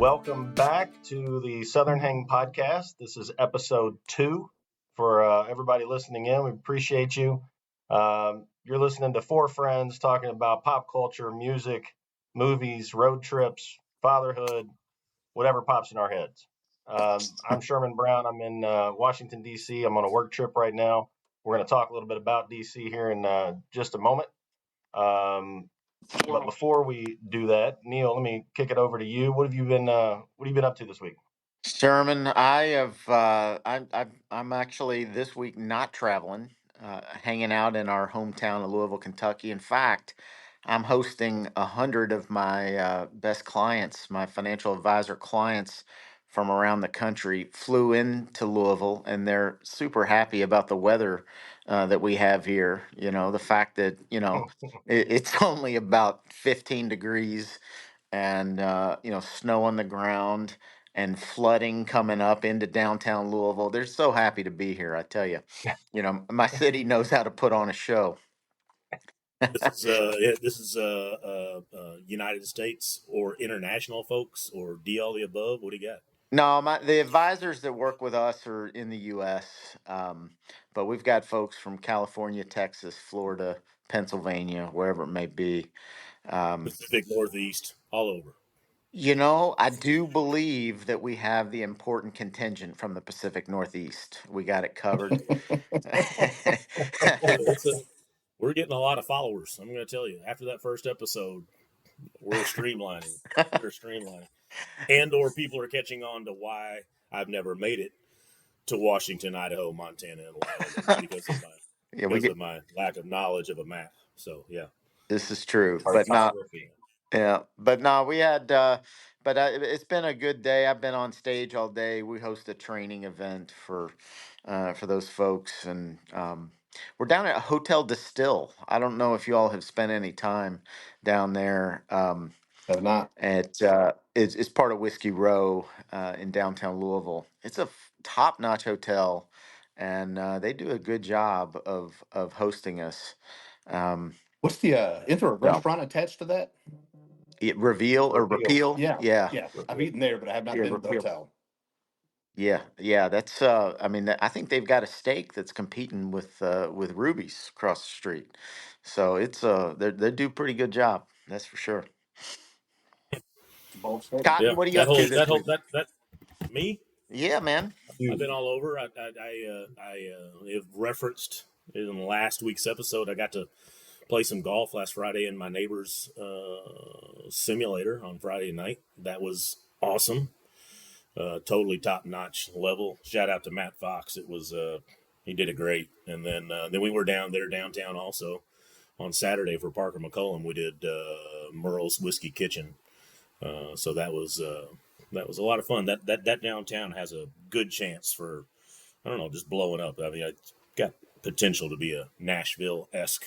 Welcome back to the Southern Hang podcast. This is episode 2. For everybody listening in, we appreciate you. You're listening to 4 friends talking about pop culture, music, movies, road trips, fatherhood, whatever pops in our heads. I'm Sherman Brown. I'm in Washington, D.C. I'm on a work trip right now. We're going to talk a little bit about D.C. here in just a moment. But before we do that, Neil, let me kick it over to you. What have you been up to this week? Sherman, I'm actually this week not traveling, hanging out in our hometown of Louisville, Kentucky. In fact, I'm hosting 100 of my best clients, my financial advisor clients from around the country, flew into Louisville, and they're super happy about the weather that we have here. You know, the fact that it's only about 15 degrees and snow on the ground and flooding coming up into downtown Louisville. They're so happy to be here, I tell you. My city knows how to put on a show. This is United States or international folks or D all the above. What do you got? No, the advisors that work with us are in the U.S., but we've got folks from California, Texas, Florida, Pennsylvania, wherever it may be. Pacific Northeast, all over. I do believe that we have the important contingent from the Pacific Northeast. We got it covered. We're getting a lot of followers. I'm going to tell you. After that first episode, we're streamlining. And/or people are catching on to why I've never made it to Washington, Idaho, Montana, and Wyoming because of my lack of knowledge of a map. So yeah, this is true, but not. Yeah, but no, we had. It's been a good day. I've been on stage all day. We host a training event for those folks, and we're down at Hotel Distill. I don't know if you all have spent any time down there. Have not. It's part of Whiskey Row in downtown Louisville. It's a top-notch hotel, and they do a good job of hosting us. What's is there a restaurant attached to that? Repeal? Yeah. I've eaten there, but I have not been to the hotel. Yeah. That's. I think they've got a steak that's competing with Ruby's across the street. So it's they do a pretty good job. That's for sure. Cotton, what are you up to this week? That me? Yeah, man. I've been all over. I have referenced in last week's episode. I got to play some golf last Friday in my neighbor's simulator on Friday night. That was awesome. Totally top notch level. Shout out to Matt Fox. It was he did it great. And then we were down there downtown also on Saturday for Parker McCollum. We did Merle's Whiskey Kitchen. So that was a lot of fun. That downtown has a good chance for, I don't know, just blowing up. I mean, it's got potential to be a Nashville-esque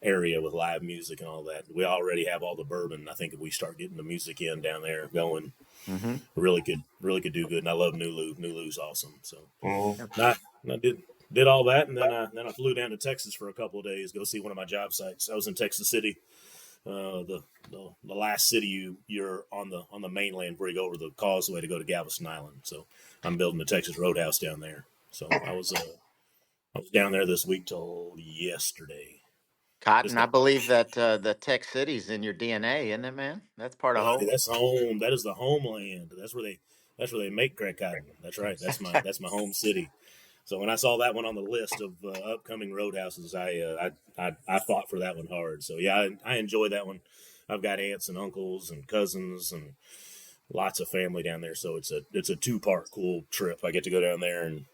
area with live music and all that. We already have all the bourbon. I think if we start getting the music in down there going, really could do good. And I love Nulu. Nulu's awesome. So I did all that, and then I flew down to Texas for a couple of days, go see one of my job sites. I was in Texas City. The last city you're on the mainland where you go over the causeway to go to Galveston Island. So I'm building the Texas Roadhouse down there. So I was down there this week till yesterday. Cotton, I believe that the Tech City's in your DNA, isn't it, man? That's part of home. That's home. That is the homeland. That's where they make crack cotton. That's right. That's my home city. So when I saw that one on the list of upcoming roadhouses, I fought for that one hard. So yeah, I enjoy that one. I've got aunts and uncles and cousins and lots of family down there. So it's a 2-part cool trip. I get to go down there and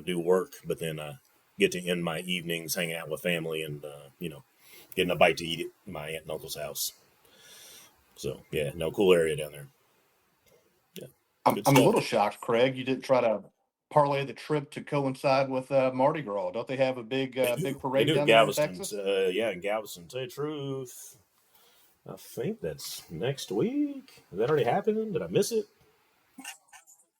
do work, but then I get to end my evenings hanging out with family and getting a bite to eat at my aunt and uncle's house. So yeah, no, cool area down there. Yeah, I'm a little shocked, Craig. You didn't try to parlay the trip to coincide with Mardi Gras. Don't they have a big parade down there in Texas? In Galveston. To tell you the truth, I think that's next week. Has that already happened? Did I miss it?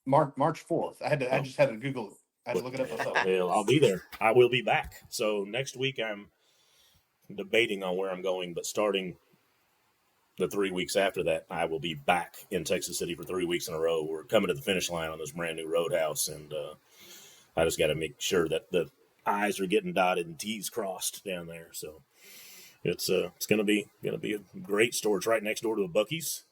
March 4th. I just had to Google it. I had to look it up myself. Well, I'll be there. I will be back. So next week I'm debating on where I'm going, but starting the 3 weeks after that, I will be back in Texas City for 3 weeks in a row. We're coming to the finish line on this brand new roadhouse, and I just got to make sure that the I's are getting dotted and T's crossed down there. So it's gonna be a great store. It's right next door to a Buc-ee's.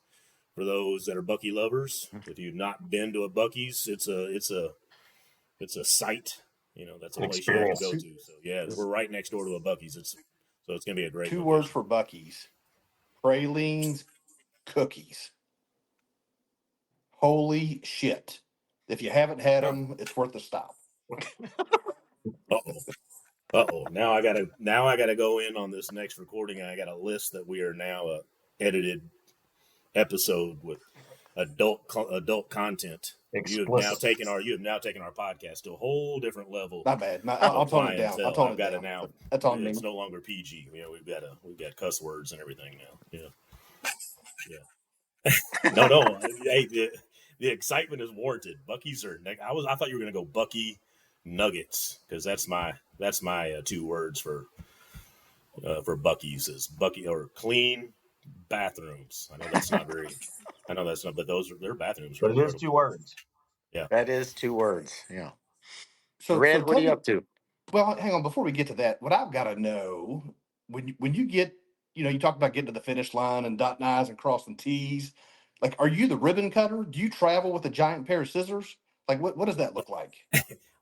For those that are Bucky lovers, if you've not been to a Buc-ee's, it's a site. That's a place you have to go to. So yeah, we're right next door to a Buc-ee's. It's gonna be a great. 2 location. words for Buc-ee's: pralines, cookies. Holy shit! If you haven't had them, it's worth a stop. Uh-oh. Now I gotta go in on this next recording, and I got a list that we are now a edited episode with adult content. You have now taken our podcast to a whole different level. My bad. I'll tone it down. I'll tone I've it got down. it now. That's on me. It's no longer PG. We've got cuss words and everything now. Yeah. No. Hey, the excitement is warranted. Buc-ee's are. I thought you were gonna go Bucky Nuggets, because that's my 2 words for Buc-ee's is Bucky or clean bathrooms. I know that's not, but their bathrooms. But it is 2 words. Yeah, that is 2 words. Yeah. So Red, what are you up to? Well, hang on. Before we get to that, what I've got to know, when you get, you talk about getting to the finish line and dotting I's and crossing T's. Like, are you the ribbon cutter? Do you travel with a giant pair of scissors? Like, what does that look like?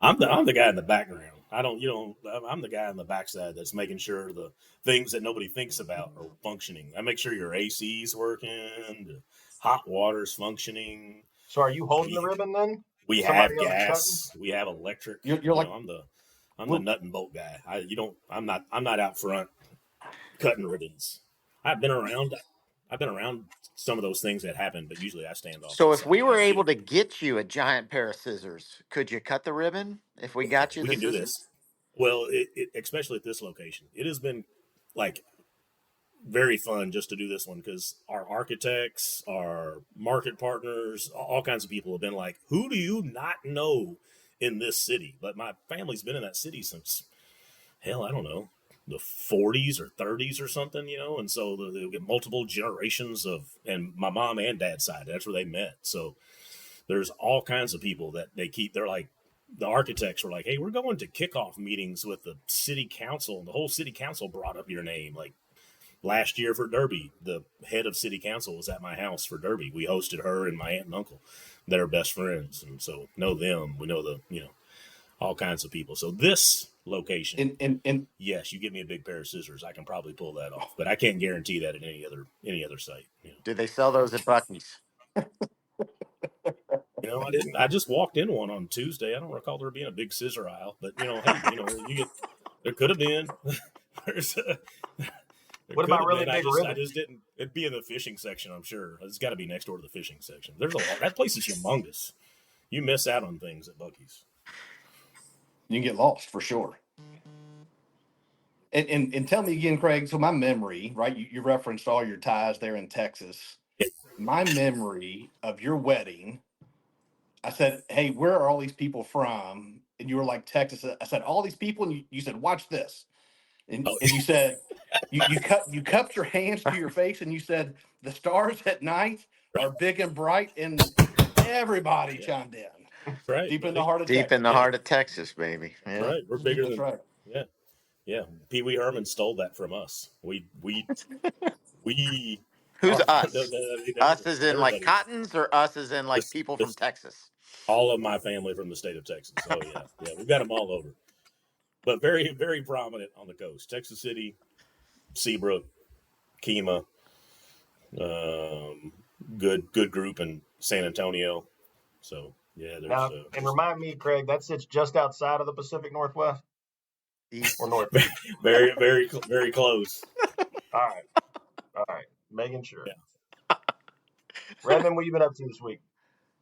I'm the guy in the background. I'm the guy on the backside that's making sure the things that nobody thinks about are functioning. I make sure your AC's working, the hot water's functioning. So are you holding the ribbon then? We have gas. We have electric. You're like, I'm the nut and bolt guy. I'm not out front cutting ribbons. I've been around some of those things that happen, but usually I stand off. So if we were able to get you a giant pair of scissors, could you cut the ribbon if we got you the scissors? We can do this. Well, especially at this location, it has been like very fun just to do this one, because our architects, our market partners, all kinds of people have been like, who do you not know in this city? But my family's been in that city since, hell, I don't know, the 40s or 30s or something, and so they'll get multiple generations and my mom and dad's side, that's where they met. So there's all kinds of people that they're like, the architects were like, hey, we're going to kickoff meetings with the city council, and the whole city council brought up your name. Like last year for Derby, the head of city council was at my house for Derby. We hosted her and my aunt and uncle. They're best friends, and so know them. We know all kinds of people. So this location, and yes, you give me a big pair of scissors, I can probably pull that off, but I can't guarantee that at any other site. Do they sell those at Buc-ee's? I didn't. I just walked in one on Tuesday. I don't recall there being a big scissor aisle, but there could have been. What about really big ribbons? I just didn't. It'd be in the fishing section, I'm sure. It's got to be next door to the fishing section. There's a lot. That place is humongous. You miss out on things at Buc-ee's. You can get lost for sure. And tell me again, Craig. So my memory, right? You referenced all your ties there in Texas. My memory of your wedding, I said, "Hey, where are all these people from?" And you were like, "Texas." I said, "All these people," and you said, "Watch this." And you said, you cupped your hands to your face, and you said, "The stars at night are big and bright," and everybody chimed in. Right, deep in the heart of Texas. Deep in the heart of Texas, baby. Yeah. That's right, we're bigger than right. Yeah. Pee Wee Herman stole that from us. We. Who's us? Us as in like Cottons, or us as in like people from Texas? All of my family from the state of Texas. Oh yeah, we've got them all over, but very, very prominent on the coast. Texas City, Seabrook, Kemah, good group in San Antonio. So yeah, there's. Now, and remind me, Craig, that sits just outside of the Pacific Northwest, East or north. Very, very, very close. All right, making sure. Yeah. Redmond, what you been up to this week?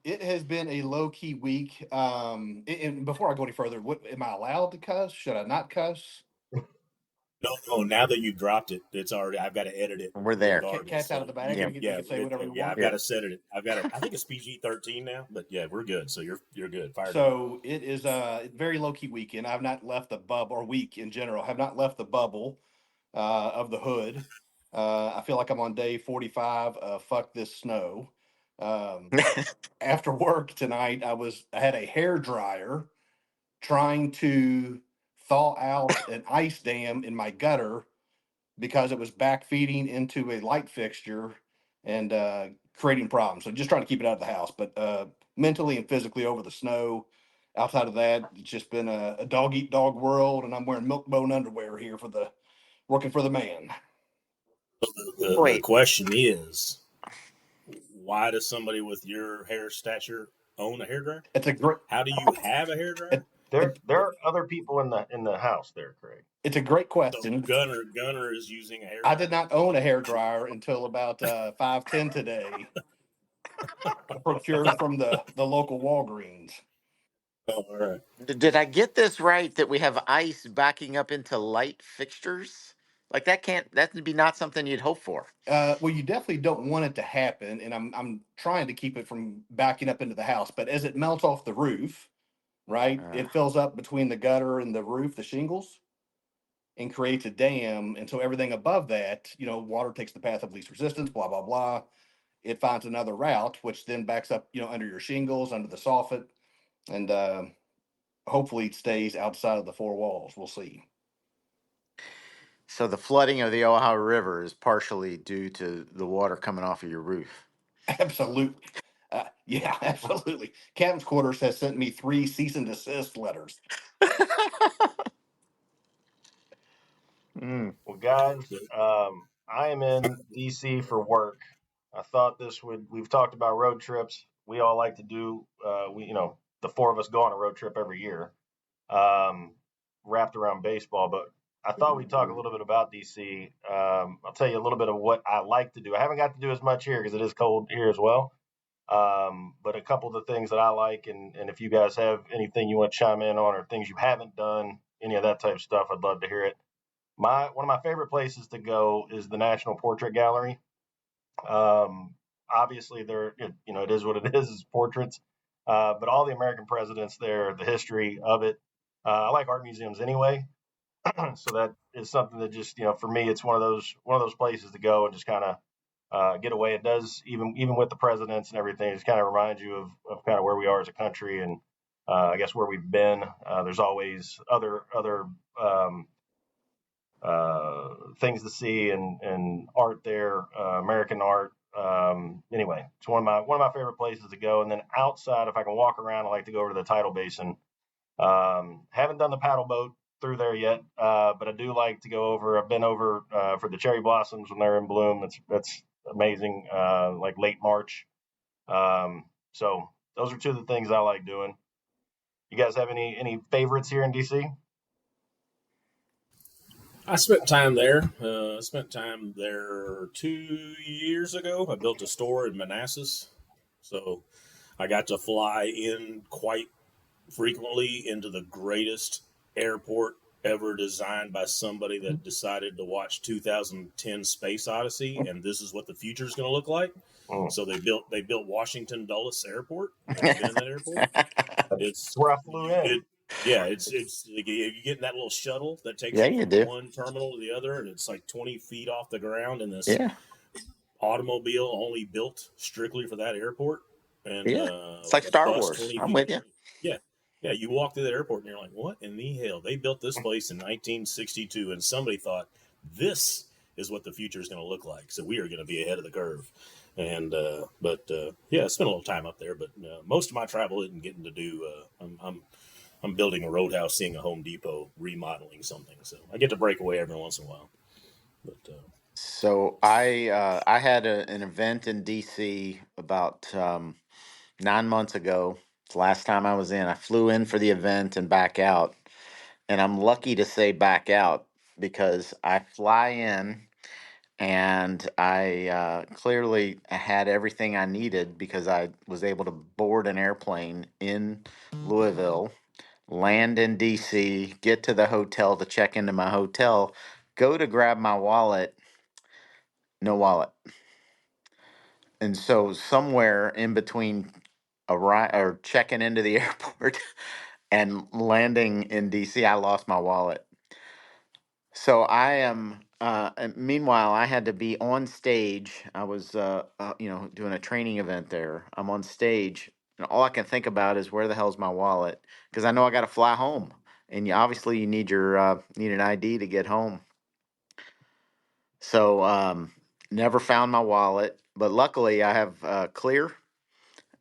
It has been a low-key week. And before I go any further, what am I allowed to cuss? Should I not cuss? No. Now that you've dropped it, it's already. I've got to edit it. We're there. Cat's out of the bag. You can say whatever you want. I've got to set it. I think it's PG-13 now, but yeah, we're good. So you're good. So it is a very low-key weekend. I've not left the bubble, or week in general. Have not left the bubble of the hood. I feel like I'm on day 45 of fuck this snow. Um, After work tonight, I had a hair dryer trying to thaw out an ice dam in my gutter because it was backfeeding into a light fixture and creating problems. So just trying to keep it out of the house, but mentally and physically over the snow. Outside of that, it's just been a dog eat dog world, and I'm wearing milk bone underwear here for the working for the man. The Wait, question is, why does somebody with your hair stature own a hairdryer? It's a great How do you have a hairdryer? it, There it, there are other people in the house there, Craig. it's a great So question. Gunner is using a I did hairdryer. not own a hair dryer until about 5:10 today. I procured from the local Walgreens. Oh, all right. did I get this right that we have ice backing up into light fixtures? Like that'd be not something you'd hope for. Well, you definitely don't want it to happen, and I'm trying to keep it from backing up into the house. But as it melts off the roof, right, Uh, it fills up between the gutter and the roof, the shingles, and creates a dam. And so everything above that, water takes the path of least resistance. Blah blah blah. It finds another route, which then backs up, under your shingles, under the soffit, and hopefully it stays outside of the four walls. We'll see. so the flooding of the Ohio River is partially due to the water coming off of your roof. Absolutely. Yeah, absolutely. Captain's quarters has sent me 3 cease and desist letters. Mm. Well, guys, I am in DC for work. I thought we've talked about road trips. We all like to do, the four of us go on a road trip every year, um, wrapped around baseball. But I thought we'd talk a little bit about DC. I'll tell you a little bit of what I like to do. I haven't got to do as much here because it is cold here as well. But a couple of the things that I like, and if you guys have anything you want to chime in on or things you haven't done, any of that type of stuff, I'd love to hear it. One of my favorite places to go is the National Portrait Gallery. Obviously, it is what it is portraits. But all the American presidents there, the history of it. I like art museums anyway, so that is something that just for me, it's one of those places to go and just kind of get away. It does even with the presidents and everything. It just kind of reminds you of kind of where we are as a country and I guess where we've been. There's always other things to see and art there, American art. Anyway, it's one of my favorite places to go. And then outside, if I can walk around, I like to go over to the tidal basin. Haven't done the paddle boat through there yet, but I do like to go over. I've been over for the cherry blossoms when they're in bloom. That's amazing. Like late March. So those are two of the things I like doing. You guys have any favorites here in DC? I spent time there. I spent time there 2 years ago. I built a store in Manassas, so I got to fly in quite frequently into the greatest airport ever designed by somebody that decided to watch 2010 Space Odyssey, and this is what the future is going to look like. Mm. So they built Washington Dulles Airport. Have you been in that airport? That's It's where I flew in. it yeah, it's you get in that little shuttle that takes Yeah, you you from do. one terminal to the other, and it's like 20 feet off the ground in this Yeah, automobile only built strictly for that airport, and yeah. It's like with a Star bus Wars. 20 I'm feet. with you. Yeah, yeah. You walk through the airport and you're like, what in the hell? They built this place in 1962, and somebody thought this is what the future is going to look like. So we are going to be ahead of the curve. And but yeah, I spent a little time up there, but most of my travel isn't getting to do. I'm building a roadhouse, seeing a Home Depot, remodeling something. So I get to break away every once in a while. But So I had an event in DC about 9 months ago. It's the last time I was in. I flew in for the event and back out, and I'm lucky to say back out because I fly in and I clearly had everything I needed because I was able to board an airplane in Louisville, land in DC, get to the hotel to check into my hotel, go to grab my wallet, no wallet. And so somewhere in between or checking into the airport and landing in DC, I lost my wallet. So I am And meanwhile, I had to be on stage. I was, doing a training event there. I'm on stage, and all I can think about is where the hell's my wallet? Because I know I got to fly home, and you need need an ID to get home. So, never found my wallet, but luckily I have Clear,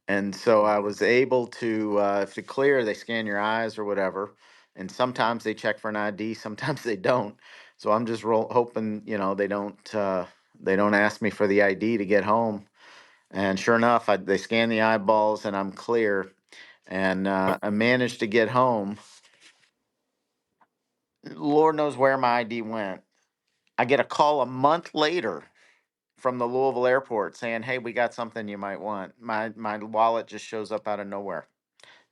and so I was able to, if you clear, they scan your eyes or whatever. And sometimes they check for an ID, sometimes they don't. So I'm just hoping, they don't ask me for the ID to get home. And sure enough, they scan the eyeballs and I'm clear. And I managed to get home. Lord knows where my ID went. I get a call a month later from the Louisville airport saying, "Hey, we got something you might want." My wallet just shows up out of nowhere.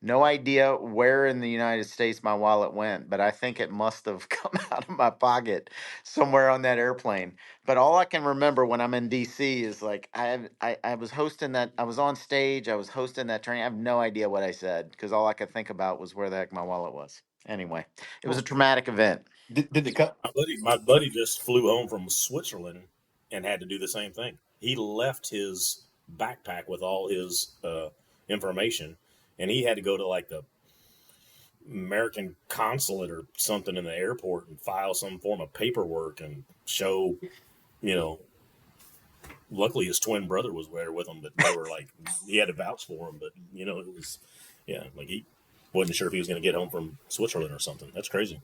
No idea where in the United States my wallet went, but I think it must have come out of my pocket somewhere on that airplane. But all I can remember when I'm in DC is like I was hosting that, I was on stage, I was hosting that training. I have no idea what I said because all I could think about was where the heck my wallet was. Anyway, it was a Well, traumatic event. did they cut? My buddy just flew home from Switzerland and had to do the same thing. He left his backpack with all his information, and he had to go to like the American consulate or something in the airport and file some form of paperwork and show, you know. Luckily, his twin brother was there with him, but they were like, he had to vouch for him. But it was, yeah, like he wasn't sure if he was going to get home from Switzerland or something. That's crazy.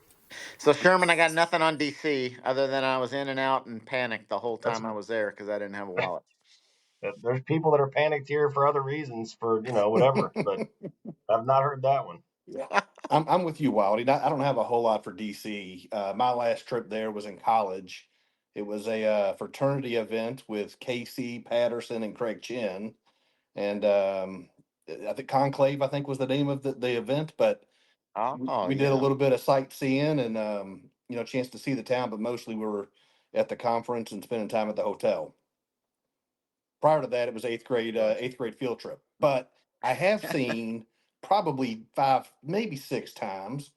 So Sherman, I got nothing on DC other than I was in and out and panicked the whole That's time I was there because I didn't have a wallet. there's people that are panicked here for other reasons, for whatever. But I've not heard that one. Yeah, I'm with you, Wildy. I don't have a whole lot for DC. My last trip there was in college. It was a fraternity event with Casey Patterson and Craig Chin, and I think Conclave, I think, was the name of the event. But Oh we did a yeah. little bit of sightseeing and chance to see the town, but mostly we were at the conference and spending time at the hotel. Prior to that, it was Gotcha. eighth grade field trip. But I have seen probably 5, maybe 6 times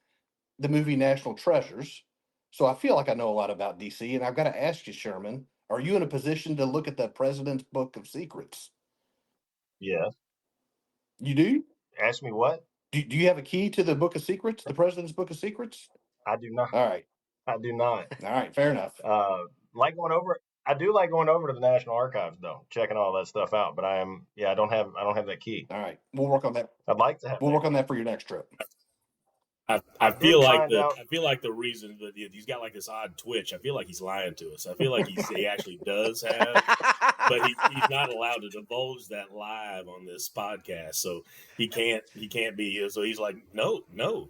the movie National Treasures. So I feel like I know a lot about DC. And I've got to ask you, Sherman, are you in a position to look at the President's Book of Secrets? Yes. You do? Ask me what? Do you have a key to the Book of Secrets, the President's Book of Secrets? I do not. All right. I do not. All right. Fair enough. Like going over. I do like going over to the National Archives though, checking all that stuff out. But yeah, I don't have that key. All right. We'll work on that. I'd like to have We'll that work on key. that for your next trip. I I did feel like find out. the reason that he's got like this odd twitch. I feel like he's lying to us. I feel like he actually does have, but he's not allowed to divulge that live on this podcast. So he can't be. So he's like, no, no,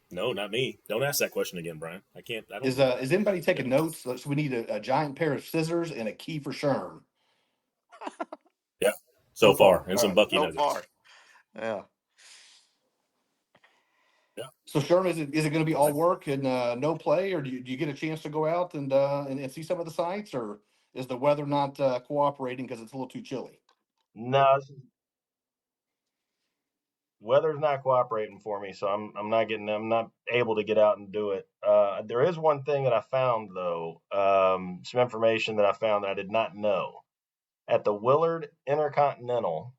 not me. Don't ask that question again, Brian. I can't. I don't. Is anybody Yeah. taking notes? So we need a giant pair of scissors and a key for Sherm. Yeah. So far, and All some right. Bucky So nuggets. far. Yeah. Yeah. So Sherm, is it going to be all work and no play, or do you get a chance to go out and see some of the sites, or is the weather not cooperating because it's a little too chilly? No, weather's not cooperating for me, so I'm not able to get out and do it. There is one thing that I found though, some information that I found that I did not know. At the Willard Intercontinental,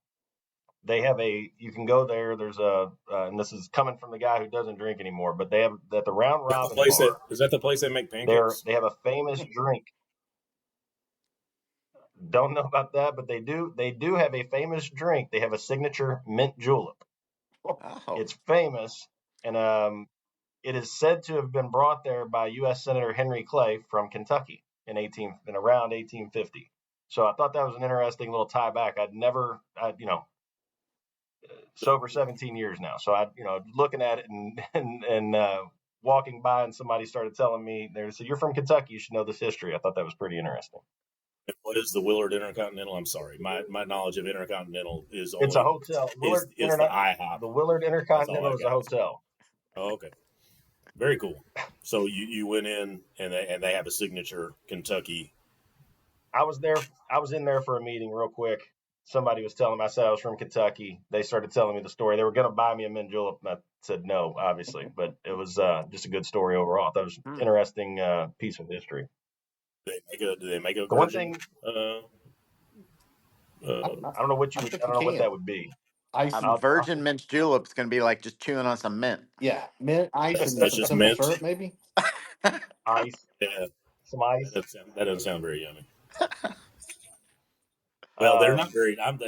they have you can go there. There's and this is coming from the guy who doesn't drink anymore, but they have at the Round Robin bar. Is that the place they make pancakes? They have a famous drink. Don't know about that, but they do have a famous drink. They have a signature mint julep. Oh. It's famous, and it is said to have been brought there by U.S. Senator Henry Clay from Kentucky in around 1850. So I thought that was an interesting little tie back. Sober 17 years now. So looking at it and walking by, and somebody started telling me, they said, "You're from Kentucky, you should know this history." I thought that was pretty interesting. What is the Willard Intercontinental? I'm sorry, my knowledge of Intercontinental is It's a only hotel. is the IHOP. The Willard That's all Intercontinental I've is a got. hotel. Oh, okay, very cool. So you went in and they have a signature Kentucky. I was in there for a meeting real quick. Somebody was telling me, I said I was from Kentucky. They started telling me the story. They were going to buy me a mint julep, and I said no, obviously. But it was just a good story overall. That was an interesting piece of history. Do they make a The one virgin? thing I, I don't know what I you would. think I you don't know what that can. would be. Ice, Virgin mint julep's going to be like just chewing on some mint. yeah, mint, ice, and that's some just simple mint. syrup, maybe. Ice, Yeah, some ice. that doesn't sound very yummy. Well, they're not Um, very. I'm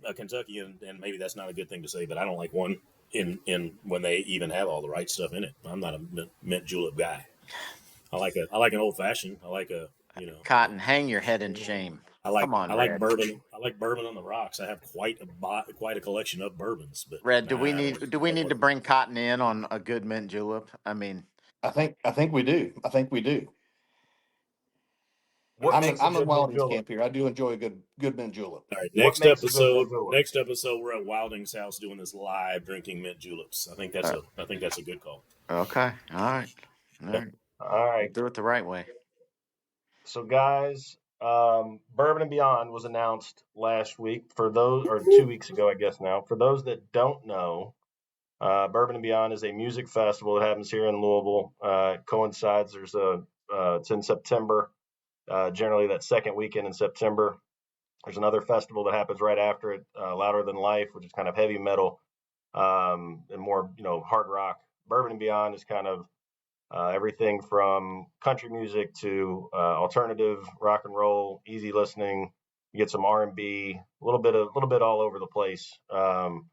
a Kentuckian, and maybe that's not a good thing to say, but I don't like one in when they even have all the right stuff in it. I'm not a mint julep guy. I like an old fashioned. I like a Cotton, hang your head in shame. Come on, I like Red. bourbon. I like bourbon on the rocks. I have quite a collection of bourbons, but Red, I don't do we like need to one. bring Cotton in on a good mint julep? I mean, I think we do. I think we do. what makes a I'm in good mint Wilding's julep? camp here. I do enjoy a good mint julep. All right, What makes a good mint julep? next episode, we're at Wilding's house doing this live drinking mint juleps. uh, I think that's a good call. okay, all right, all Yep. right. All We'll right. do it the right way. So, guys, Bourbon and Beyond was announced last week. For those, or 2 weeks ago, I guess now. For those that don't know, Bourbon and Beyond is a music festival that happens here in Louisville. It coincides. It's in September. Generally, that second weekend in September. There's another festival that happens right after it, Louder Than Life, which is kind of heavy metal and more, hard rock. Bourbon and Beyond is kind of everything from country music to alternative rock and roll, easy listening. You get some R&B, a little bit all over the place. Kind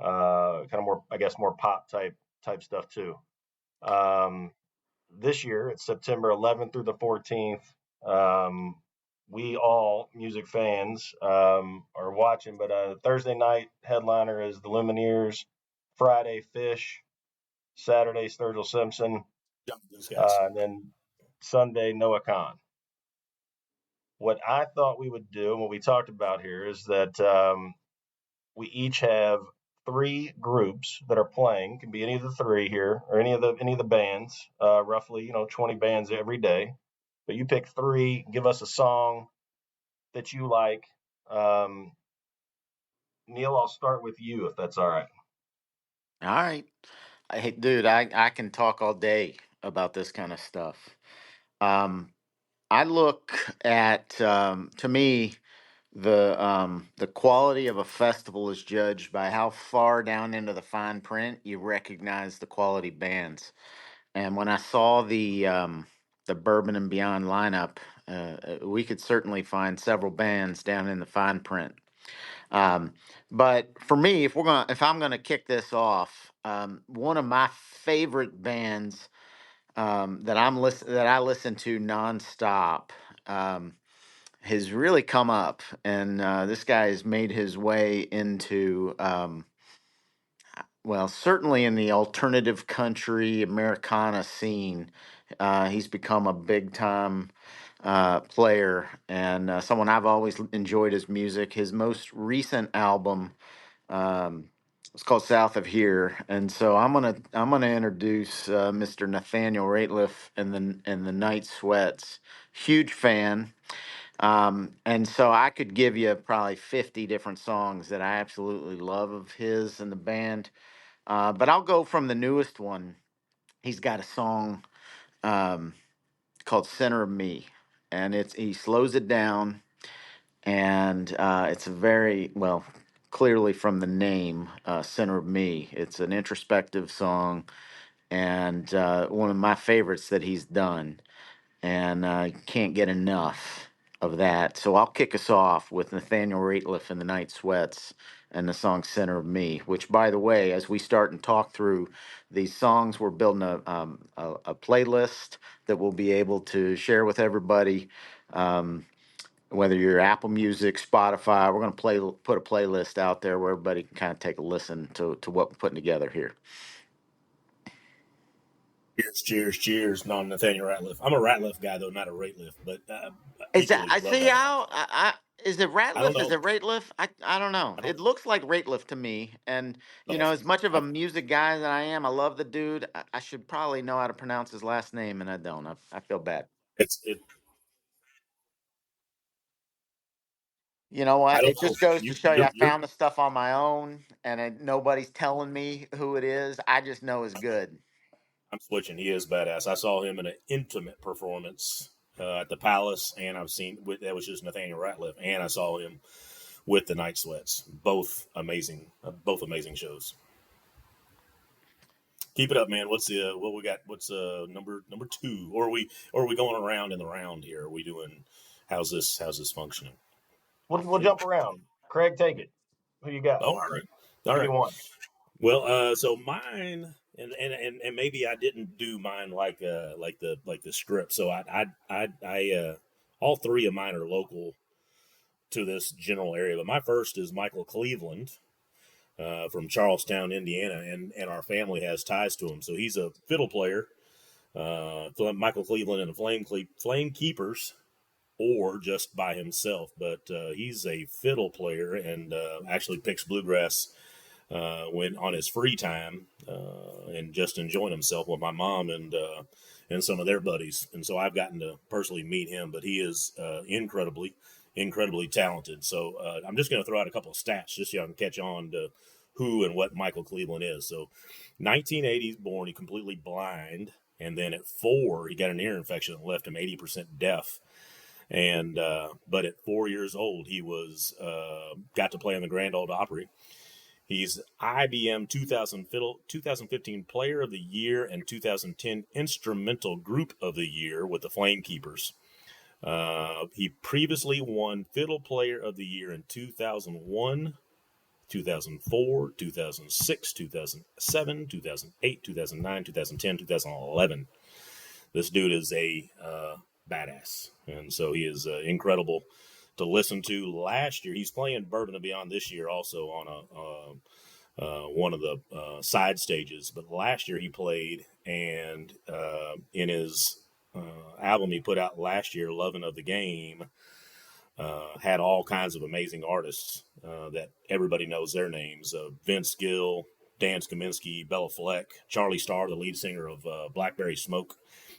of more, I guess, more pop type stuff too. Um, this year, it's September 11th through the 14th. Um, we all music fans are watching, but Thursday night headliner is the Lumineers. Friday, Phish. Saturday, Sturgill, Simpson. These guys. And then Sunday, Noah Khan. What I thought we would do, and what we talked about here, is that we each have three groups that are playing. Can be any of the three here, or any of the bands. Roughly, 20 bands every day. But you pick three. Give us a song that you like. Um, Neil, I'll start with you if that's all right. All right, hey, dude, I can talk all day about this kind of stuff. Um, I look at to me the quality of a festival is judged by how far down into the fine print you recognize the quality bands. And when I saw the Bourbon and Beyond lineup, we could certainly find several bands down in the fine print. Um, but for me, if I'm gonna kick this off, one of my favorite bands that I listen to nonstop. Um, has really come up, and this guy has made his way into, well, certainly in the alternative country Americana scene. He's become a big time player and someone I've always enjoyed his music. His most recent album, um, it's called South of Here, and so I'm gonna introduce Mr. Nathaniel Rateliff and the Night Sweats. Huge fan. And so I could give you probably 50 different songs that I absolutely love of his and the band. But I'll go from the newest one. He's got a song um, called Center of Me, and he slows it down, and it's a very, well, clearly from the name, Center of Me. It's an introspective song, and one of my favorites that he's done, and can't get enough of that. So I'll kick us off with Nathaniel Rateliff and the Night Sweats and the song Center of Me, which, by the way, as we start and talk through these songs, we're building a playlist that we'll be able to share with everybody. Um, whether you're Apple Music, Spotify, we're going to put a playlist out there where everybody can kind of take a listen to what we're putting together here. Cheers, cheers, cheers. Non Nathaniel Ratliff. I'm a Ratliff guy though, not a Ratliff, but Is that equally I love see that band. how is it I don't Ratliff? Is know. it Rateliff? I don't know. I don't. It looks like Rateliff to me. And know. as much of a I, music guy that I am, I love the dude. I should probably know how to pronounce his last name, and I don't. I feel bad. it. You know I what? don't It know. just goes to show you, I You're. found the stuff on my own, and nobody's telling me who it is. I just know it's good. I'm switching. He is badass. I saw him in an intimate performance at the Palace, and that was just Nathaniel Rateliff, and I saw him with the Night Sweats. Both amazing shows. Keep it up, man. What's what we got? What's number 2? Or are we going around in the round here? Are we doing? How's this functioning? We'll jump around. Craig, take it. Who you got? Oh, all right. All right. One. Well, so mine, and maybe I didn't do mine like the script. So I all three of mine are local to this general area. But my first is Michael Cleveland. From Charlestown, Indiana, and our family has ties to him. So he's a fiddle player. Michael Cleveland and the Flame Keepers, or just by himself. But he's a fiddle player and actually picks bluegrass when on his free time and just enjoying himself with my mom and some of their buddies. And so I've gotten to personally meet him, but he is incredibly talented. So I'm just going to throw out a couple of stats just so you can catch on to who and what Michael Cleveland is. So 1980s born, he completely blind. And then at 4, he got an ear infection that left him 80% deaf. And but at 4 years old, he was got to play in the Grand Ole Opry. He's IBM 2015 Player of the Year and 2010 Instrumental Group of the Year with the Flame Keepers. He previously won Fiddle Player of the Year in 2001, 2004, 2006, 2007, 2008, 2009, 2010, 2011. This dude is a badass, and so he is incredible to listen to. Last year, he's playing Bourbon and Beyond this year also on one of the side stages. But last year he played, and in his album he put out last year, Lovin' of the Game, had all kinds of amazing artists that everybody knows their names. Vince Gill, Dan Skaminsky, Bella Fleck, Charlie Starr, the lead singer of Blackberry Smoke,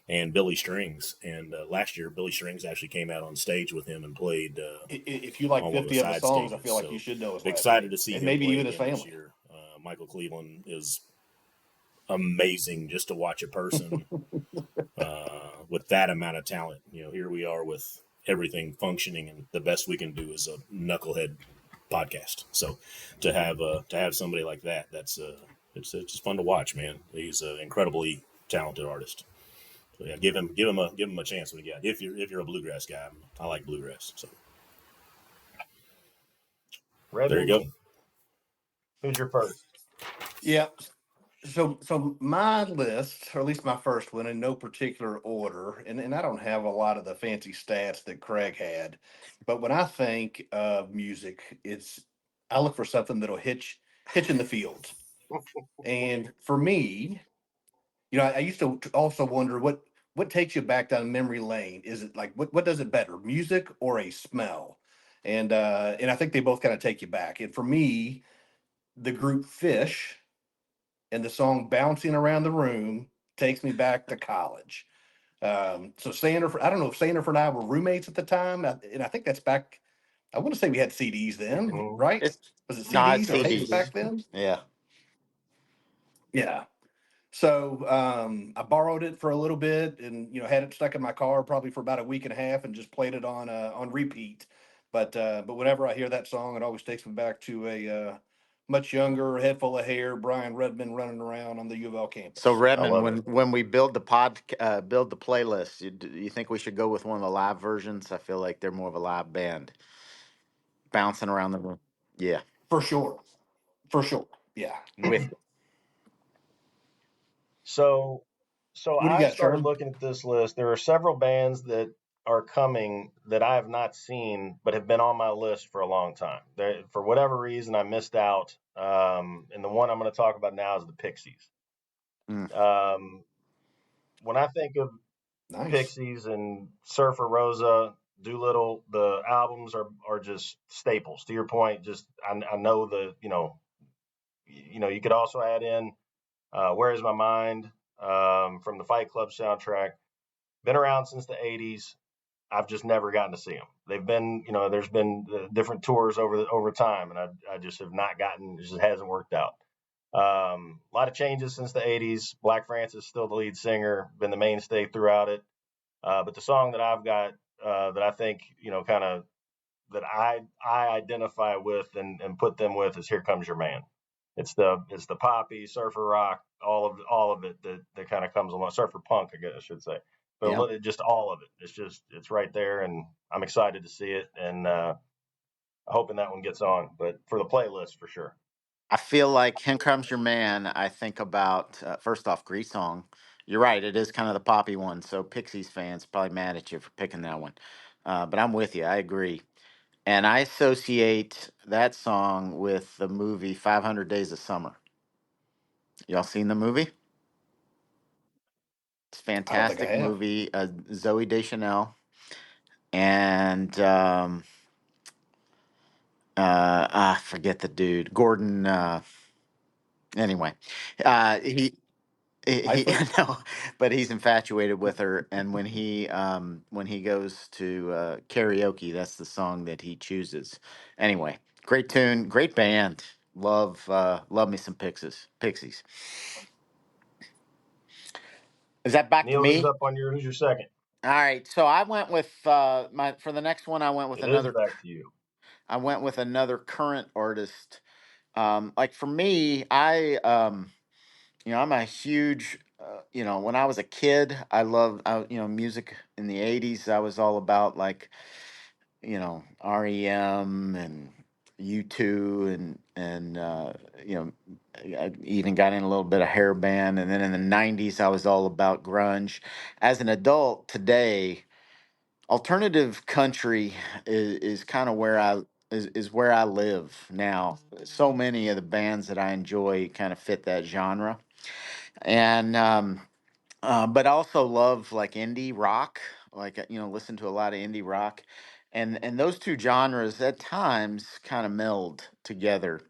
and Billy Strings. And last year, Billy Strings actually came out on stage with him and played. If you like 50 of the songs, stages. I feel like you should know his excited to see and him maybe play even his family. This year. Michael Cleveland is amazing just to watch a person with that amount of talent. You know, here we are with everything functioning, and the best we can do is a knucklehead podcast. So to have somebody like that, that's it's just fun to watch, man. He's an incredibly talented artist. So yeah, give him a chance when you get. If you're a bluegrass guy, I like bluegrass. So there you go. Who's your first? Yeah. So my list, or at least my first one, in no particular order, and I don't have a lot of the fancy stats that Craig had, but when I think of music, I look for something that'll hitch in the fields. And for me, I used to also wonder what takes you back down memory lane. Is it like what does it better, music or a smell? And I think they both kind of take you back. And for me, the group Phish and the song "Bouncing Around the Room" takes me back to college. So Sanderford, I don't know if Sanderford and I were roommates at the time, and I think that's back. I want to say we had CDs then, right? Was it CDs or tapes back then? Yeah. Yeah. So I borrowed it for a little bit, and had it stuck in my car probably for about a week and a half, and just played it on repeat. But whenever I hear that song, it always takes me back to a much younger, head full of hair, Brian Redmond running around on the U of L campus. So Redmond, when we build the playlist, you think we should go with one of the live versions? I feel like they're more of a live band, bouncing around the room. Yeah, for sure, yeah. With So I started Sherman? looking at this list. There are several bands that are coming that I have not seen, but have been on my list for a long time. For whatever reason, I missed out. And the one I'm going to talk about now is the Pixies. When I think of Pixies and Surfer Rosa, Doolittle, the albums are just staples. To your point, just I know you could also add in Where Is My Mind from the Fight Club soundtrack. Been around since the 80s. I've just never gotten to see them. They've been, there's been different tours over time, and I just have not gotten. It just hasn't worked out. A lot of changes since the 80s. Black Francis still the lead singer, been the mainstay throughout it. But the song that I've got that I think kind of that I identify with and put them with is "Here Comes Your Man." It's the poppy surfer rock, all of it that kind of comes along, surfer punk, I guess I should say, Yeah. but just all of it. It's right there, and I'm excited to see it, and hoping that one gets on. But for the playlist, for sure. I feel like "Here Comes Your Man." I think about first off, great song. You're right; it is kind of the poppy one. So Pixies fans probably mad at you for picking that one, but I'm with you. I agree, and I associate that song with the movie 500 Days of Summer. Y'all seen the movie? It's a I don't think I fantastic have. movie. Zoe Deschanel and I forget the dude, Gordon. Anyway, he Lightfoot? no, but he's infatuated with her, and when he goes to karaoke, that's the song that he chooses. Anyway, great tune, great band. Love me some Pixies. Is that back to Neil, who's me? up on your? Who's your second? All right, so I went with my for the next one. It is back to you. I went with another current artist. Like for me, I'm a huge, when I was a kid, I loved, music in the 80s. I was all about like, REM and U2 and I even got in a little bit of hair band. And then in the 90s, I was all about grunge. As an adult today, alternative country is kind of is where I live now. So many of the bands that I enjoy kind of fit that genre, and but I also love like indie rock, like listen to a lot of indie rock, and those two genres at times kind of meld together.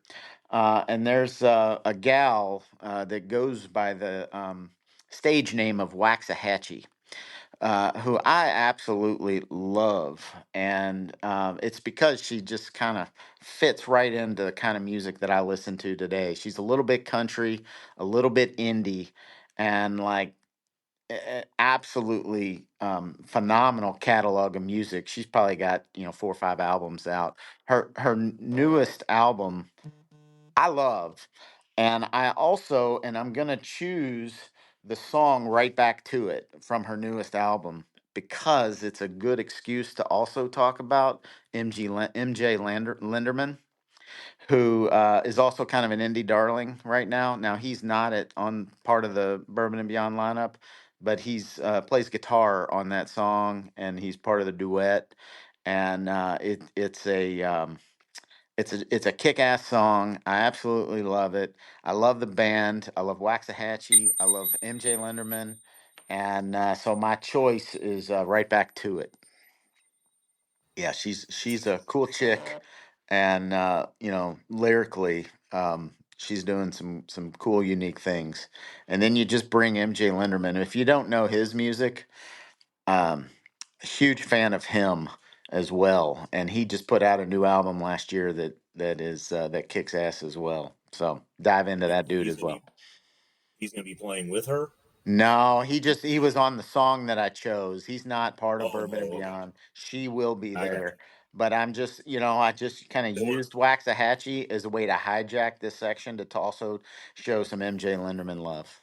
And there's a gal that goes by the stage name of Waxahatchee, who I absolutely love. And it's because she just kind of fits right into the kind of music that I listen to today. She's a little bit country, a little bit indie, and like absolutely phenomenal catalog of music. She's probably got 4 or 5 albums out. Her newest album I love. And I'm going to choose the song Right Back to It from her newest album because it's a good excuse to also talk about MJ Linderman, who is also kind of an indie darling right now. Now, he's not on part of the Bourbon and Beyond lineup, but he's plays guitar on that song and he's part of the duet. And it's a kick-ass song. I absolutely love it. I love the band. I love Waxahatchee. I love MJ Lenderman, and so my choice is Right Back to It. Yeah, she's a cool chick, and lyrically, she's doing some cool, unique things. And then you just bring MJ Lenderman. If you don't know his music, um, huge fan of him as well, and he just put out a new album last year that kicks ass as well. So dive into He, that dude he's as gonna well. be he's gonna be playing with her. No, he was on the song that I chose. He's not part of Bourbon and Oh, okay. Beyond. She will be I got there. But I just kind of you. used Waxahatchee as a way to hijack this section to also show some MJ Linderman love.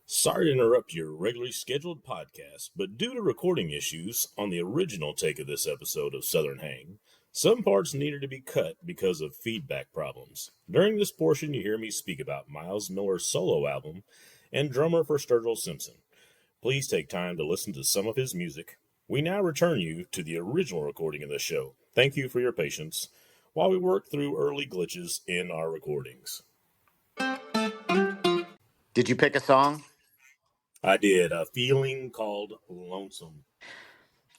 Sorry to interrupt your regularly scheduled podcast, but due to recording issues on the original take of this episode of Southern Hang, some parts needed to be cut because of feedback problems. During this portion, you hear me speak about Miles Miller's solo album and drummer for Sturgill Simpson. Please take time to listen to some of his music. We now return you to the original recording of the show. Thank you for your patience while we work through early glitches in our recordings. Did you pick a song? I did a feeling called Lonesome.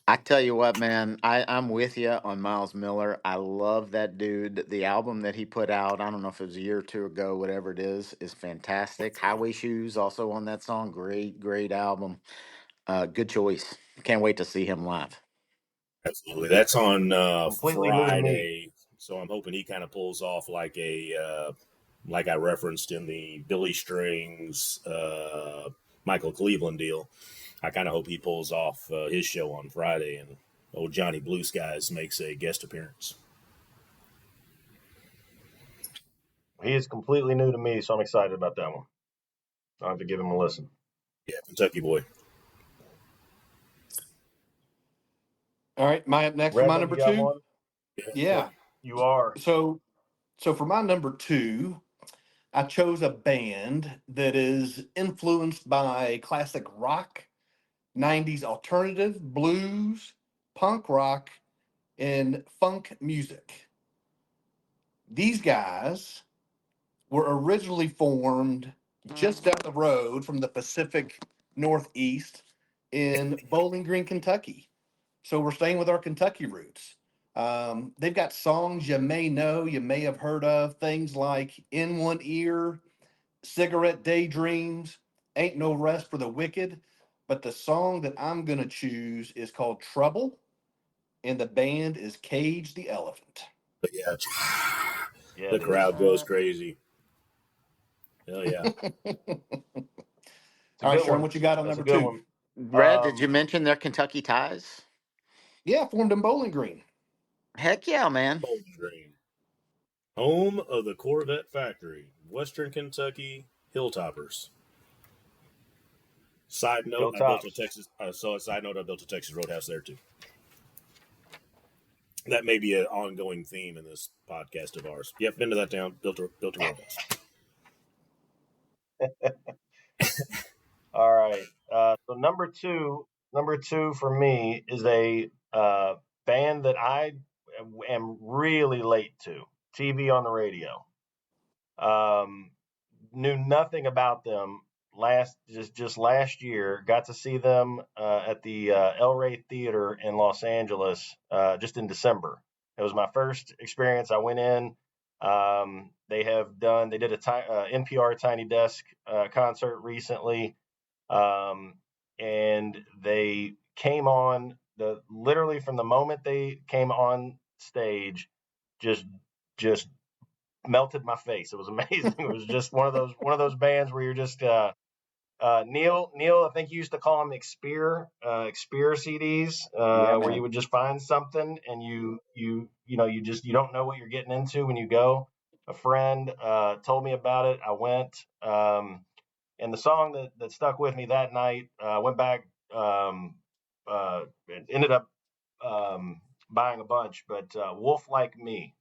I tell you what, man, I'm with you on Miles Miller. I love that dude. The album that he put out, I don't know if it was a year or two ago, whatever it is fantastic. Highway Shoes also on that song. Great, great album. Good choice. Can't wait to see him live. Absolutely. That's on Completely new to me. Friday. So I'm hoping he kind of pulls off like like I referenced in the Billy Strings Michael Cleveland deal. I kind of hope he pulls off his show on Friday and old Johnny Blue Skies makes a guest appearance. He is completely new to me, so I'm excited about that one. I'll have to give him a listen. Yeah, Kentucky boy. All right, my up next for my Redmond, number you got two. one? Yeah. You are. So for my number two, I chose a band that is influenced by classic rock, 90s alternative, blues, punk rock, and funk music. These guys were originally formed just down the road from the Pacific Northeast in Bowling Green, Kentucky. So we're staying with our Kentucky roots. They've got songs you may know, you may have heard of, things like In One Ear, Cigarette Daydreams, Ain't No Rest for the Wicked. But the song that I'm going to choose is called Trouble, and the band is Cage the Elephant. But yeah, Yeah, the it is. crowd goes crazy. Hell yeah. It's a All right, good Sherman, one. what you got on That's a number good two? one. Red, did you mention their Kentucky ties? Yeah, formed in Bowling Green. Heck yeah, man. Bowling Green, home of the Corvette factory, Western Kentucky Hilltoppers. Side note: Go I built a Tops. Texas. Side note: I built a Texas Roadhouse there too. That may be an ongoing theme in this podcast of ours. Yep, been to that town. Built a roadhouse. All right. So number two for me is a band that I am really late to. TV on the radio. Um, Knew nothing about them just last year. Got to see them at the El Rey Theater in Los Angeles just in December. It was my first experience. I went in. They did a NPR Tiny Desk concert recently, and they came on literally from the moment they came on stage, just just melted my face. It was amazing. It was just one of those bands where you're just Neil. I think you used to call them Expeer CDs, Yeah, where you man. would just find something and you don't know what you're getting into when you go. A friend told me about it. I went, and the song that stuck with me that night. Went back, ended up buying a bunch, but "Wolf Like Me"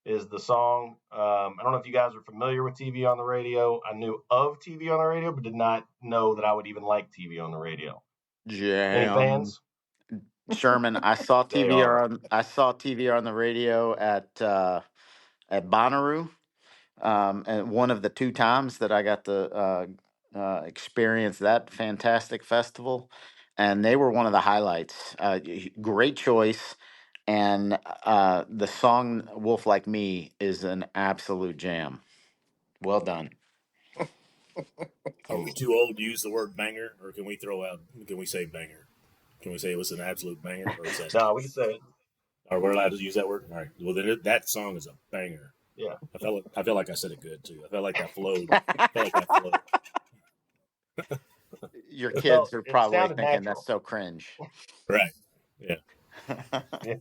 is the song. I don't know if you guys are familiar with TV on the radio. I knew of TV on the radio, but did not know that I would even like TV on the radio. Any Jam. fans? Sherman, They are. I saw TV on the radio at Bonnaroo. And one of the two times that I got to experience that fantastic festival, and they were one of the highlights. Great choice, and the song "Wolf Like Me" is an absolute jam. Well done. Are we too old to use the word banger, or can we throw out? Can we say banger? Can we say it was an absolute banger, or is that? No, we can say it. Are we allowed to use that word? All right. Well, then that song is a banger. Yeah. I felt like I said it good too. I felt like that flowed. I felt like that flowed. Your It kids felt. are It probably sounded thinking that's natural. so cringe. Right. Yeah. Yeah.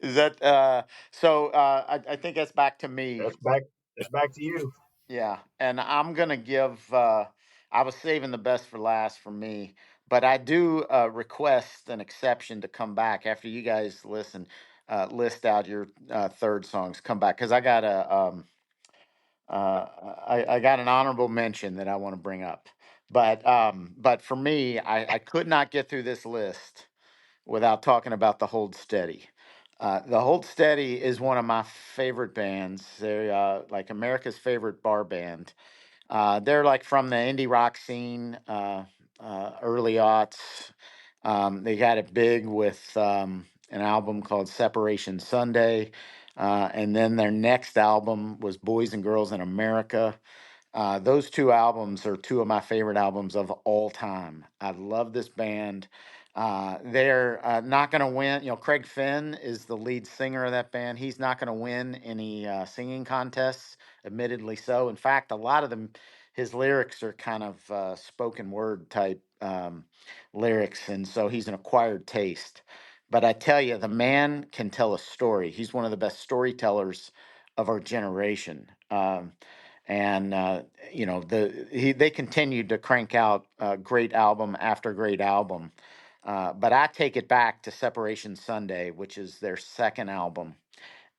Is that so? I think that's back to me. That's back. It's back to you. Yeah, and I'm gonna give. I was saving the best for last for me, but I do request an exception to come back after you guys list out your third songs. Come back because I got I got an honorable mention that I want to bring up. But for me, I could not get through this list without talking about the Hold Steady. The Hold Steady is one of my favorite bands. They're like America's favorite bar band. They're like from the indie rock scene, early aughts. They got it big with an album called Separation Sunday. And then their next album was Boys and Girls in America. Those two albums are two of my favorite albums of all time. I love this band. They're not going to win. You know, Craig Finn is the lead singer of that band. He's not going to win any singing contests, admittedly so. In fact, a lot of them his lyrics are kind of spoken word type lyrics, and so he's an acquired taste. But I tell you, the man can tell a story. He's one of the best storytellers of our generation. And you know, they continued to crank out great album after great album. But I take it back to Separation Sunday, which is their second album,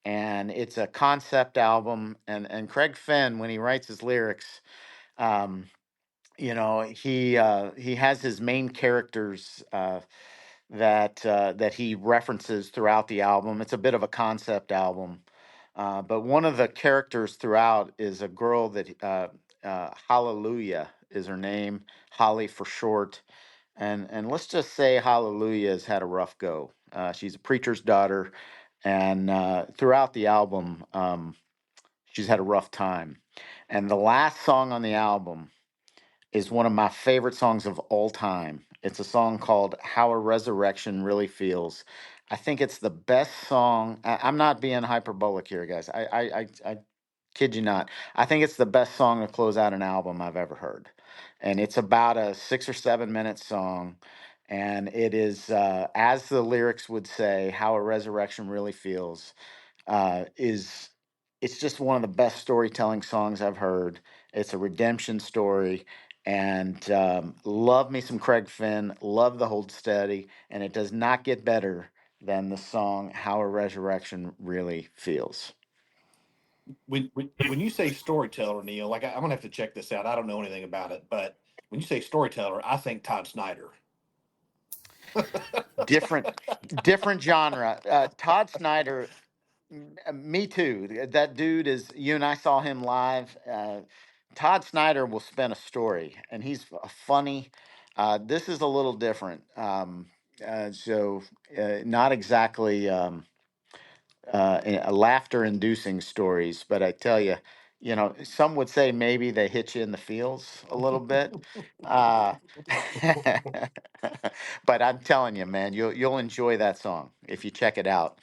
and it's a concept album. And Craig Finn, when he writes his lyrics, um, you know, he has his main characters that he references throughout the album. It's a bit of a concept album, but one of the characters throughout is a girl that Hallelujah is her name, Holly for short, and let's just say Hallelujah has had a rough go. She's a preacher's daughter, and throughout the album, she's had a rough time. And the last song on the album is one of my favorite songs of all time. It's a song called How a Resurrection Really Feels. I think it's the best song. I'm not being hyperbolic here, guys. I kid you not. I think it's the best song to close out an album I've ever heard. And it's about a 6 or 7 minute song. And it is, as the lyrics would say, how a resurrection really feels. Is It's just one of the best storytelling songs I've heard. It's a redemption story, and love me some Craig Finn. Love the Hold Steady, and it does not get better than the song "How a Resurrection Really Feels." When you say storyteller, Neil, like I'm gonna have to check this out. I don't know anything about it, but when you say storyteller, I think Todd Snyder. Different, different genre. Todd Snyder. Me too. That dude is. You and I saw him live. Todd Snyder will spin a story, and he's funny. This is a little different. Not exactly laughter-inducing stories, but I tell you, you know, some would say maybe they hit you in the feels a little bit. Uh, but I'm telling you, man, you'll enjoy that song if you check it out.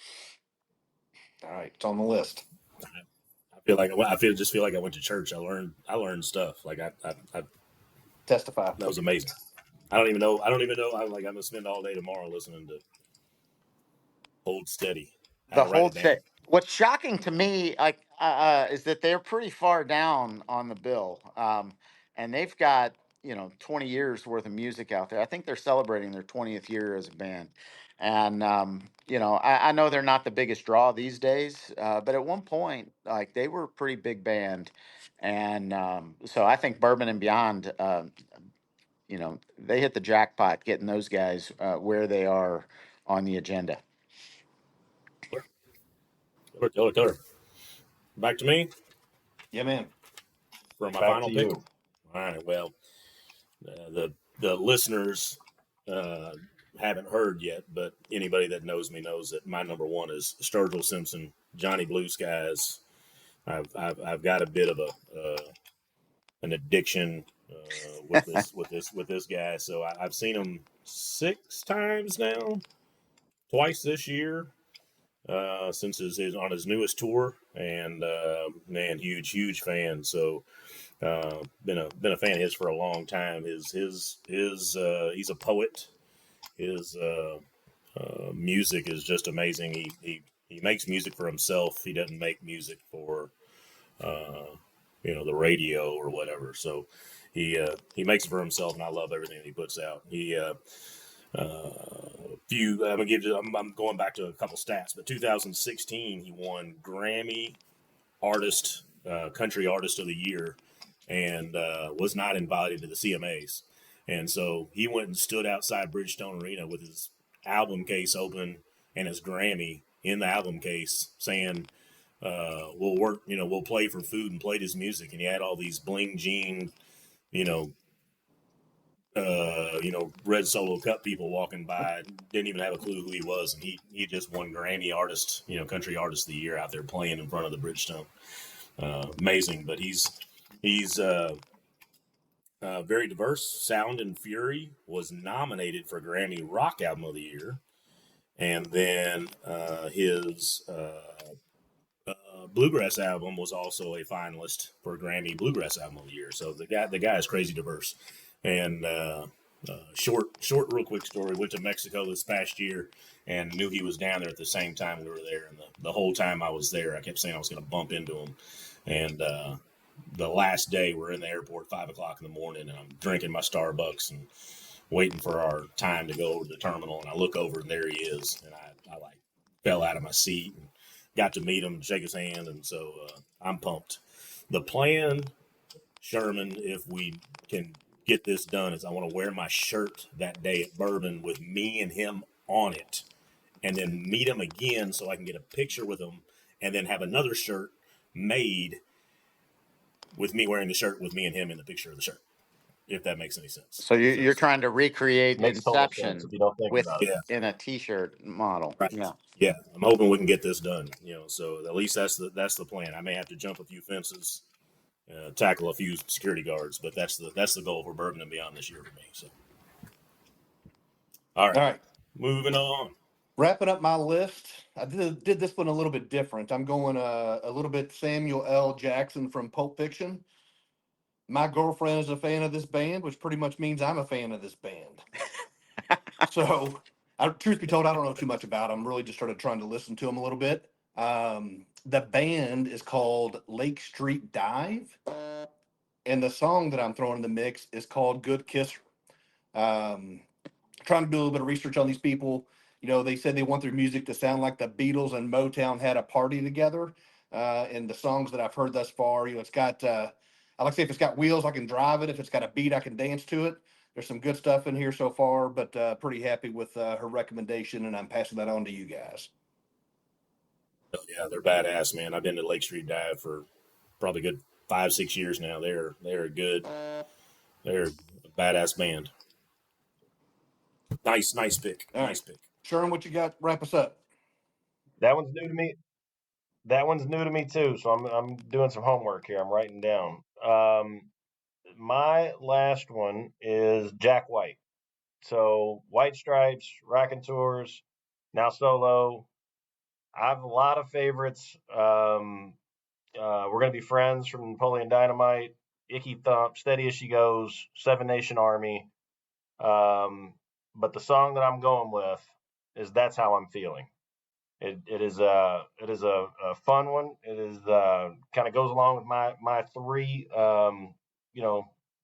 All right, it's on the list. Just feel like I went to church. I learned stuff. Like I Testify. that was amazing. I don't even know. I'm gonna spend all day tomorrow listening to Hold Steady. I had The to write whole it down. set. What's shocking to me, is that they're pretty far down on the bill, and they've got 20 years worth of music out there. I think they're celebrating their 20th year as a band, and I know they're not the biggest draw these days, but at one point, like they were a pretty big band, and so I think Bourbon and Beyond, they hit the jackpot getting those guys where they are on the agenda. Killer. Back to me Yeah, man. for my Back final to pick. you. All right. Well, the listeners uh, haven't heard yet, but anybody that knows me knows that my number one is Sturgill, Simpson, Johnny Blue Skies. I've got a bit of an addiction with this guy. So I've seen him 6 times now, twice this year. Since his on his newest tour, and man, huge fan. So been a fan of his for a long time. He's a poet. His music is just amazing. He makes music for himself. He doesn't make music for uh, the radio or whatever. So he makes it for himself, and I love everything that he puts out. Few I'm gonna give you. I'm going back to a couple stats, but 2016 he won Grammy Country Artist of the Year, and was not invited to the CMAs. And so he went and stood outside Bridgestone Arena with his album case open and his Grammy in the album case, saying, "We'll work, we'll play for food," and played his music. And he had all these bling jean, you know, red Solo Cup people walking by, didn't even have a clue who he was, and he just won Grammy Artist, Country Artist of the Year out there playing in front of the Bridgestone. Amazing, but he's very diverse. Sound and Fury was nominated for Grammy Rock Album of the Year, and then his Bluegrass album was also a finalist for Grammy Bluegrass Album of the Year. So the guy is crazy diverse. And real quick story. Went to Mexico this past year and knew he was down there at the same time we were there. And the whole time I was there, I kept saying I was going to bump into him. And the last day, we're in the airport 5 o'clock in the morning, and I'm drinking my Starbucks and waiting for our time to go over to the terminal. And I look over, and there he is. And I like fell out of my seat and got to meet him, shake his hand, and so I'm pumped. The plan, Sherman, if we can get this done, is I want to wear my shirt that day at Bourbon with me and him on it, and then meet him again so I can get a picture with him, and then have another shirt made with me wearing the shirt with me and him in the picture of the shirt, if that makes any sense. So you're trying to recreate Makes total sense Inception if you don't think with about it. Yeah, in a T-shirt model. right. Yeah. Yeah, I'm hoping we can get this done. So at least that's the plan. I may have to jump a few fences, tackle a few security guards, but that's the goal for Bourbon and Beyond this year for me. So, all right, All right. moving on. Wrapping up my list, I did this one a little bit different. I'm going a little bit Samuel L. Jackson from Pulp Fiction. My girlfriend is a fan of this band, which pretty much means I'm a fan of this band. So, truth be told, I don't know too much about them. Really just started trying to listen to them a little bit. The band is called Lake Street Dive, and the song that I'm throwing in the mix is called Good Kisser. Trying to do a little bit of research on these people. They said they want their music to sound like the Beatles and Motown had a party together. And the songs that I've heard thus far, it's got, I like to say if it's got wheels, I can drive it. If it's got a beat, I can dance to it. There's some good stuff in here so far, but pretty happy with her recommendation, and I'm passing that on to you guys. Yeah, they're badass, man. I've been to Lake Street Dive for probably good 5-6 years now. They're good. They're a badass band. Nice pick. All right. Nice pick. Sharon, what you got? Wrap us up. That one's new to me. That one's new to me too. So I'm doing some homework here. I'm writing down. My last one is Jack White. So White Stripes, Raconteurs, now solo. I have a lot of favorites. We're gonna be friends from Napoleon Dynamite, Icky Thump, Steady as She Goes, Seven Nation Army. But the song that I'm going with is That's How I'm Feeling. It is a fun one. It is kind of goes along with my three.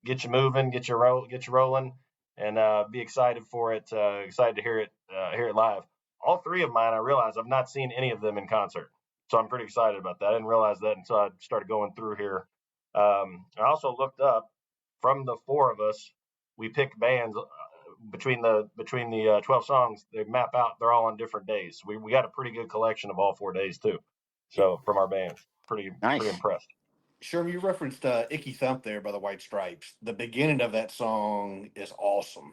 Get you moving, get you rolling, and be excited for it. Excited to hear it live. All three of mine, I realize I've not seen any of them in concert, so I'm pretty excited about that. I didn't realize that until I started going through here. I also looked up from the four of us, we picked bands between the 12 songs. They map out, they're all on different days. We got a pretty good collection of all 4 days too. So from our band, pretty Nice. impressed. Sherman, you referenced Icky Thump there by the White Stripes. The beginning of that song is awesome.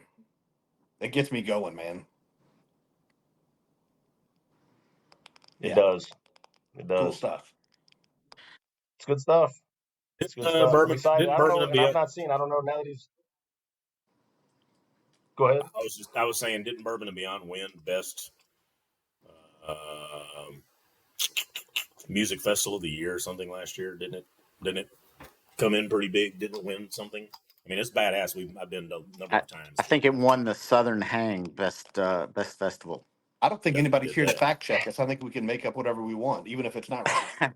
It gets me going, man. It Yeah, does. cool stuff. It's good stuff. It's good stuff. I'm excited. Didn't I don't Bourbon know, and and I've Beyond. not seen. I don't know now that he's. Go ahead. I was saying, didn't Bourbon and Beyond win best uh, music festival of the year or something last year? Didn't it come in pretty big? Didn't it win something? I mean, it's badass. I've been a number of times. I think it won the Southern Hang best festival. I don't think Definitely anybody's did here to that. fact check us. I think we can make up whatever we want, even if it's not right.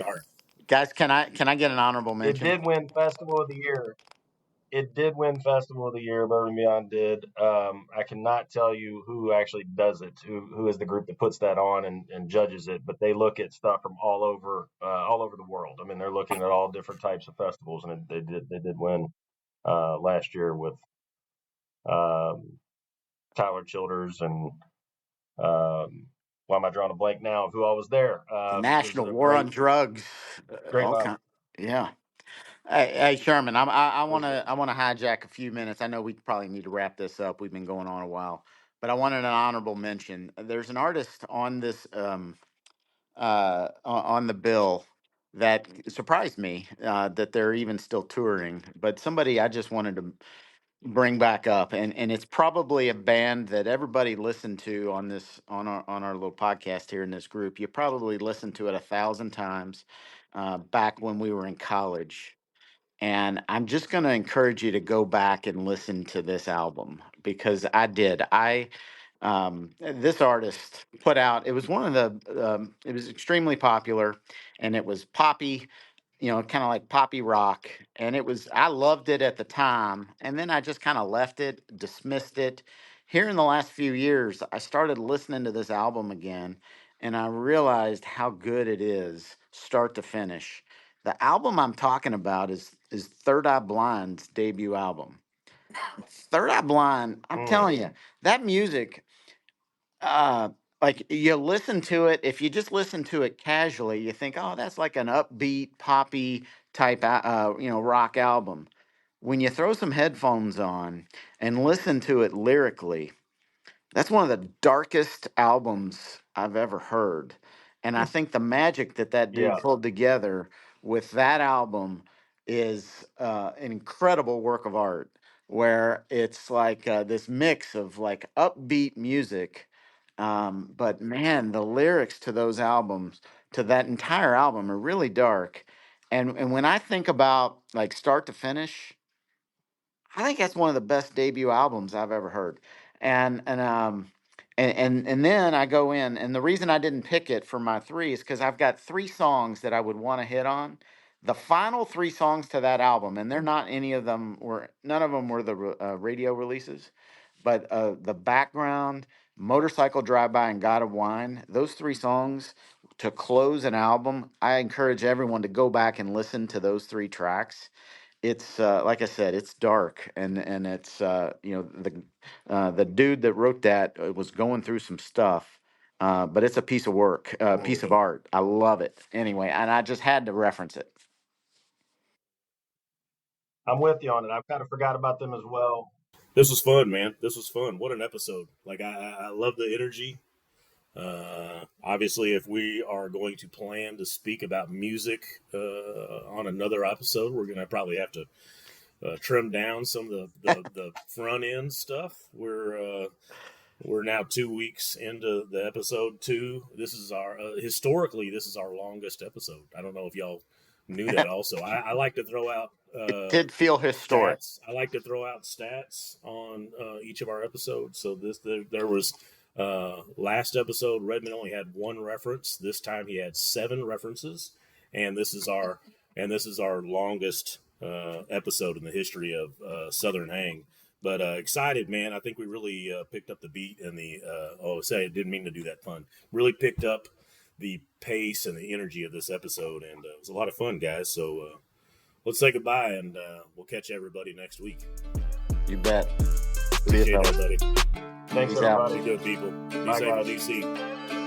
All right. Guys, can I get an honorable It mention? did win Festival of the Year. It did win Festival of the Year. Bourbon and Beyond did. I cannot tell you who actually does it. Who is the group that puts that on and judges it? But they look at stuff from all over the world. I mean, they're looking at all different types of festivals, and they did win last year with um, Tyler Childers and why am I drawing a blank now of who all was there? The It was National a War on great Drugs. great Okay. lineup. Yeah. Hey Sherman, I It want was to good. I want to hijack a few minutes. I know we probably need to wrap this up. We've been going on a while, but I wanted an honorable mention. There's an artist on this on the bill that surprised me that they're even still touring. But somebody I just wanted to bring back up, and it's probably a band that everybody listened to on our little podcast here in this group. You probably listened to it 1,000 times back when we were in college. And I'm just going to encourage you to go back and listen to this album because I did. This artist put out, it was one of it was extremely popular, and it was poppy, kind of like poppy rock. And I loved it at the time. And then I just kind of left it, dismissed it. Here in the last few years, I started listening to this album again, and I realized how good it is, start to finish. The album I'm talking about is Third Eye Blind's debut album. Third Eye Blind, I'm telling you, that music, like you listen to it, if you just listen to it casually, you think, oh, that's like an upbeat, poppy type, rock album. When you throw some headphones on and listen to it lyrically, that's one of the darkest albums I've ever heard. And I think the magic that dude Yeah. pulled together with that album is an incredible work of art, where it's like this mix of like upbeat music. But man, the lyrics to those albums, to that entire album, are really dark. And when I think about like start to finish, I think that's one of the best debut albums I've ever heard. And then I go in, and the reason I didn't pick it for my three is because I've got three songs that I would want to hit on. The final three songs to that album, and none of them were the radio releases, but the background, Motorcycle Drive By, and God of Wine, those three songs to close an album. I encourage everyone to go back and listen to those three tracks. It's like I said, it's dark, and it's the dude that wrote that was going through some stuff, but it's a piece of work, piece of art. I love it anyway, and I just had to reference it. I'm with you on it. I've kind of forgot about them as well. This was fun, man. This was fun. What an episode! Like I love the energy. Obviously, if we are going to plan to speak about music on another episode, we're going to probably have to trim down some of the front end stuff. We're now 2 weeks into the episode 2. This is our historically this is our longest episode. I don't know if y'all knew that. Also, I like to throw out It did feel historic. stats. I like to throw out stats on each of our episodes. So there was last episode, Redmond only had 1 reference. This time he had 7 references, and this is our longest episode in the history of Southern Hang. But excited, man. I think we really picked up the beat and I didn't mean to do that pun. Really picked up the pace and the energy of this episode, and it was a lot of fun, guys. So let's say goodbye, and we'll catch everybody next week. You bet. Appreciate everybody. Thanks, Peace out. everybody. Be good, people. Be Bye, safe guys. in DC.